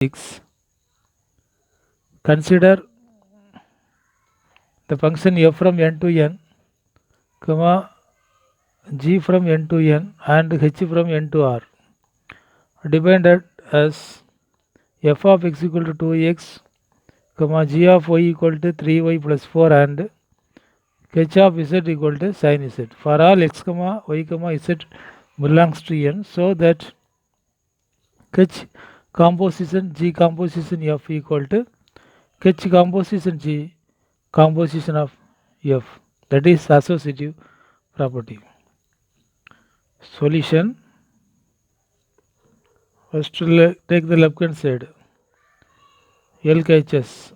6. Consider the function f from n to n, comma g from n to n and h from n to r. Define that as f of x equal to 2x, comma g of y equal to 3y plus 4 and h of z equal to sin z. For all x, comma y, comma z belongs to n, so that h composition g composition f equal to h composition g composition of f, that is associative property. Solution: first take the left hand side, LHS,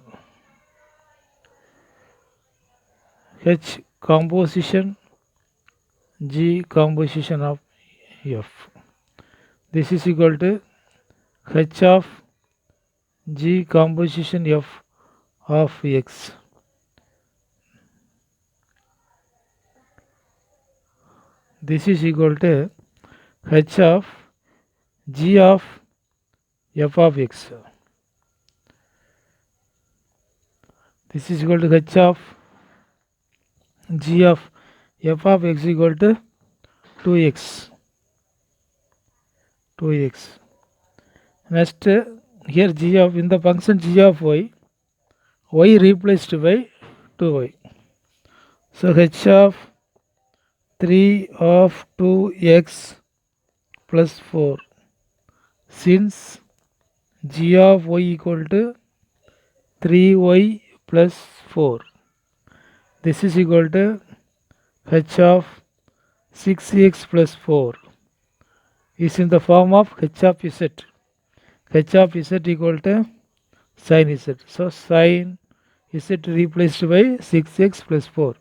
H composition G composition of f. This is equal to H of G composition f of x. This is equal to H of G of f of x. This is equal to H of G of f of x equal to 2x. Next, here g of, in the function g of y replaced by 2y. So h of 3 of 2x plus 4, since g of y equal to 3y plus 4, this is equal to h of 6x plus 4 is in the form of h of z. H of z equal to sin z. So sin z replaced by 6x plus 4.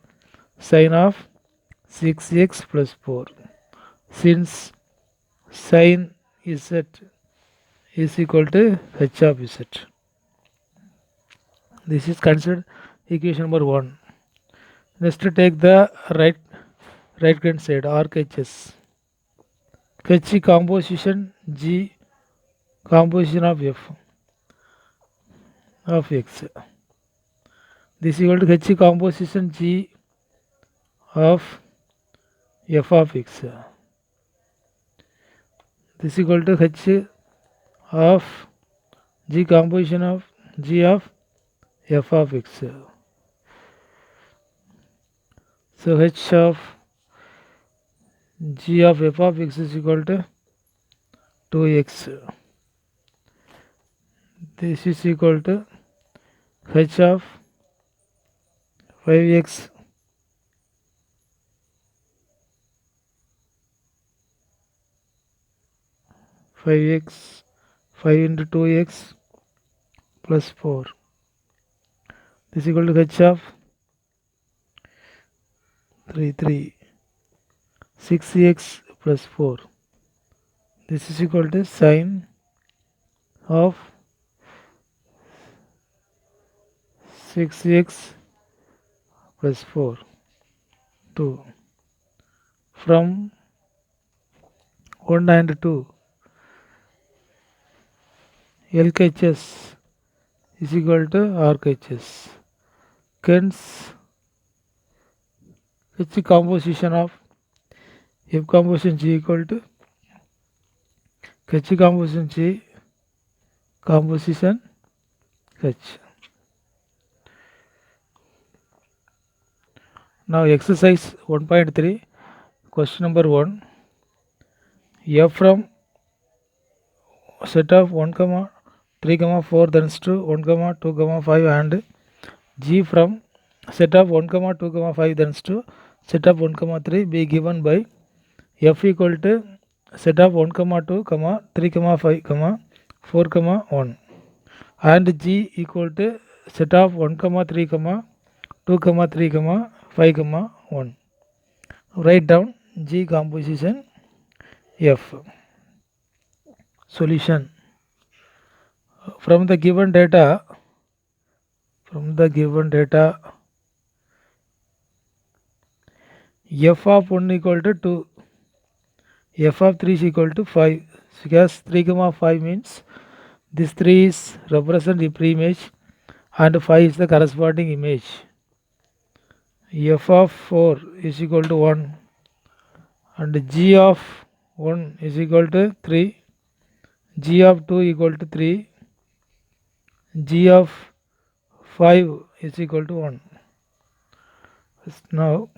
Sin of 6x plus 4. Since sin z is equal to h of z. This is considered equation number 1. Next, take the right hand side, RHS. H composition G composition of f of x. This is equal to H composition G of f of x. This is equal to H of G composition of G of f of x. So H of G of f of x is equal to 2x. This is equal to H of 5x x 5 into 2x plus 4. This is equal to H of 3 6x plus 4. This is equal to sin of 6x plus 4 2. From 1 and 2, LHS is equal to RHS. Hence, H composition of f composition G equal to H composition G composition H. Now exercise 1.3, question number 1. F from set of 1, 3, 4 turns to 1, 2, 5 and G from set of 1, 2, 5 turns to set of 1, 3 be given by f equal to set of 1, 2, 3, 5, 4, 1 and g equal to set of 1, 3, 2, 3, 5, 1. Write down g composition f. Solution: from the given data f of 1 equal to 2, f of 3 is equal to 5. Because 3, 5 means This 3 is represent the pre-image and 5 is the corresponding image. F of 4 is equal to 1 and G of 1 is equal to 3, G of 2 equal to 3, G of 5 is equal to 1. Now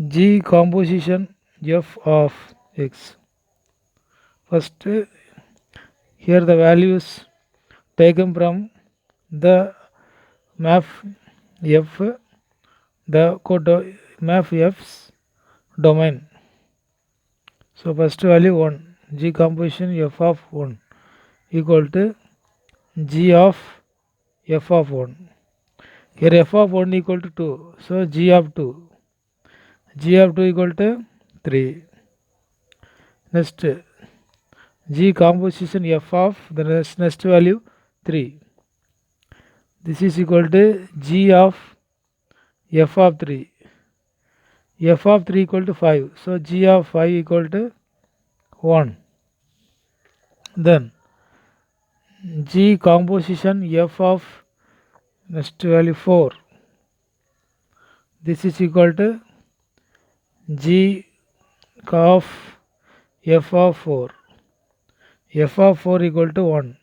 G composition F of X. First, here the values taken from the map F, the code map F's domain. So first value 1, G composition F of 1 equal to G of F of 1. Here F of 1 equal to 2, so G of 2. G of 2 equal to 3. Next, G composition F of the next value 3. This is equal to G of F of 3. F of 3 equal to 5. So G of 5 equal to 1. Then G composition F of next value 4. This is equal to G of F of 4. F of 4 equal to 1.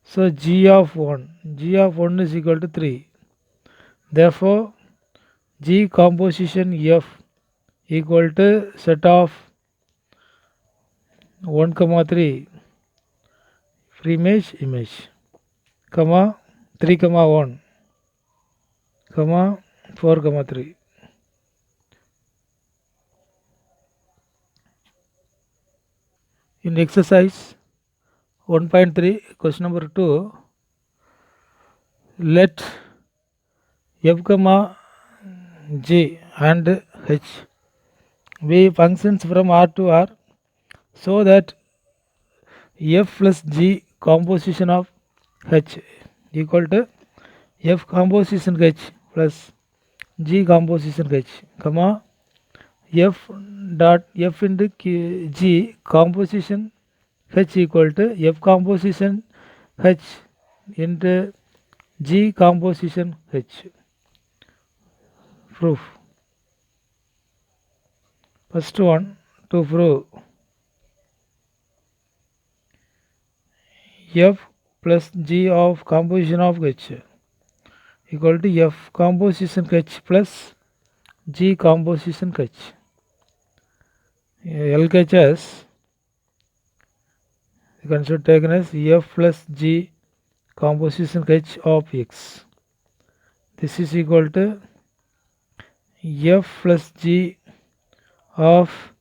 So G of 1 is equal to 3. Therefore, G composition F equal to set of 1, 3 image, comma 3, 1, comma 4, 3. In exercise 1.3, question number 2, let F, G and H be functions from R to R so that F plus G composition of H equal to F composition H plus G composition H, comma F dot F into G composition H equal to F composition H into G composition H. Proof. First one, to prove F plus G of composition of H equal to F composition H plus G composition H. LHS you can should taken as F plus G composition H of X. This is equal to F plus G of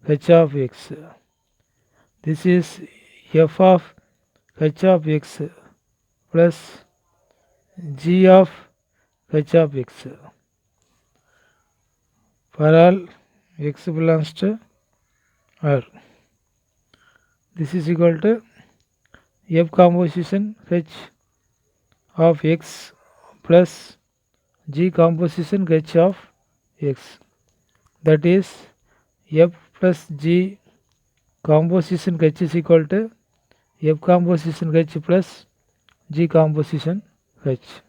H of X. This is F of H of X plus G of H of X for all X belongs to R. This is equal to F composition H of X plus G composition H of X, that is F plus G composition H is equal to F composition H plus G composition H.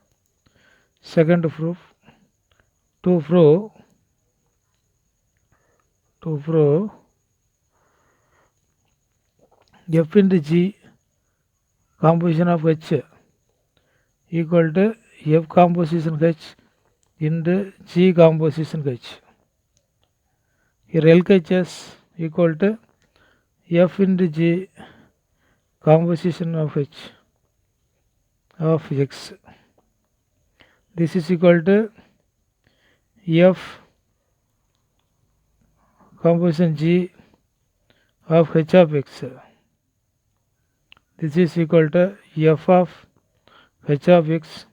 Second proof, to prove F into G composition of H equal to F composition H into G composition H. Here LHS equal to F into G composition of H of X. This is equal to F composition G of H of X. This is equal to F of H of X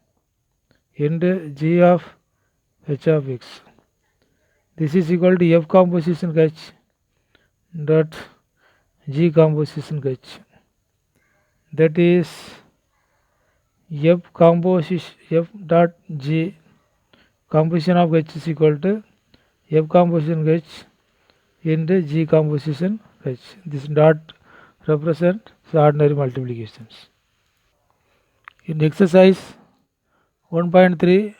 into G of H of X. This is equal to F composition H dot G composition H. That is F composition F dot G composition of H is equal to F composition H into G composition H. This dot represent the ordinary multiplications. In exercise 1.3,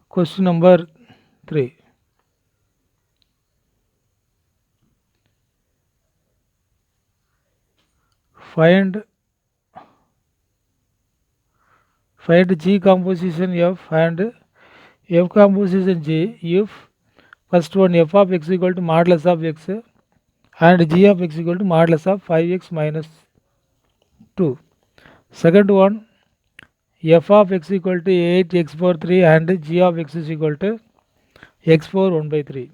question number 3. Find G composition F and F composition G if first one f of x equal to modulus of x and g of x equal to modulus of 5x minus 2. Second one f of x equal to 8x power 3 and g of x is equal to x power 1 by 3.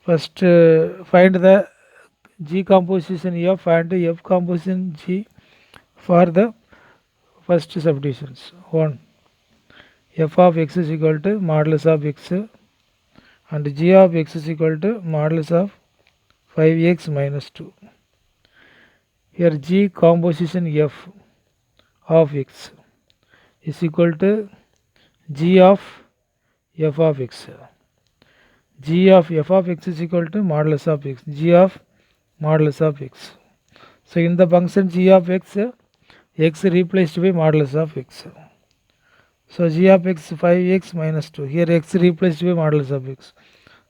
First find the g composition f and f composition g for the first subdivisions. 1. F of x is equal to modulus of x and g of x is equal to modulus of 5x minus 2. Here g composition f of x is equal to g of f of x. G of f of x is equal to modulus of x. G of modulus of x. So in the function g of x, x replaced by modulus of x. So g of x 5x minus 2. Here x replaced by modulus of x.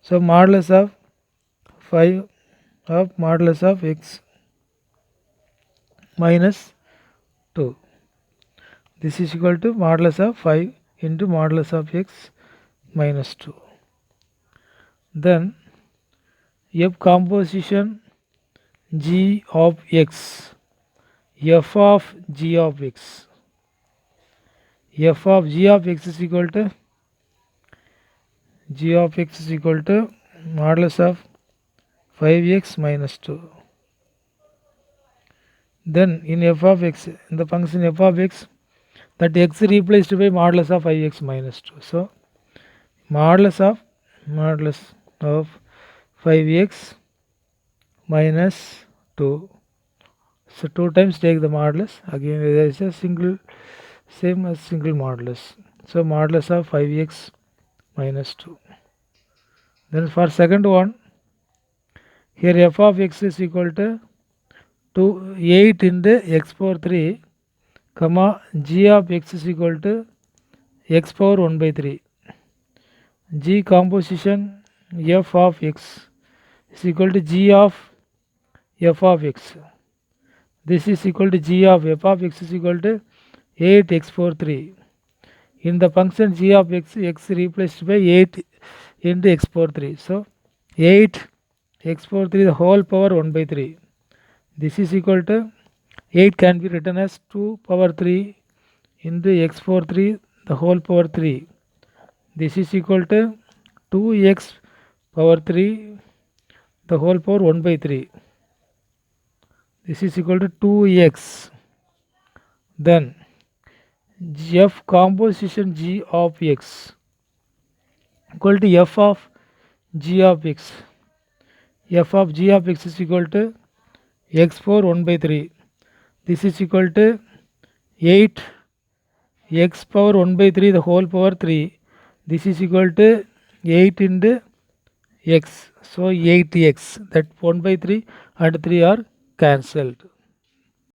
So modulus of 5 of modulus of x minus 2. This is equal to modulus of 5 into modulus of x minus 2. Then f composition g of x, f of g of x. F of g of x is equal to g of x is equal to modulus of 5x minus 2. Then in f of x, in the function f of x, that x replaced by modulus of 5x minus 2. So modulus of 5x minus 2. So 2 times take the modulus. Again there is a single, same as single modulus. So modulus of 5x minus 2. Then for second one, here f of x is equal to 8 into x power 3, comma g of x is equal to x power 1 by 3. G composition f of x is equal to g of f of x. This is equal to g of f of x is equal to 8x power 3. In the function g of x, x replaced by 8 into x power 3. So 8 x power 3 the whole power 1 by 3. This is equal to 8 can be written as 2 power 3 into x power 3 the whole power 3. This is equal to 2x power 3 the whole power 1 by 3. This is equal to 2x. Then f composition g of x equal to f of g of x. F of g of x is equal to x power 1 by 3. This is equal to 8 x power 1 by 3 the whole power 3. This is equal to 8 into x. So 8x, that 1 by 3 and 3 are cancelled.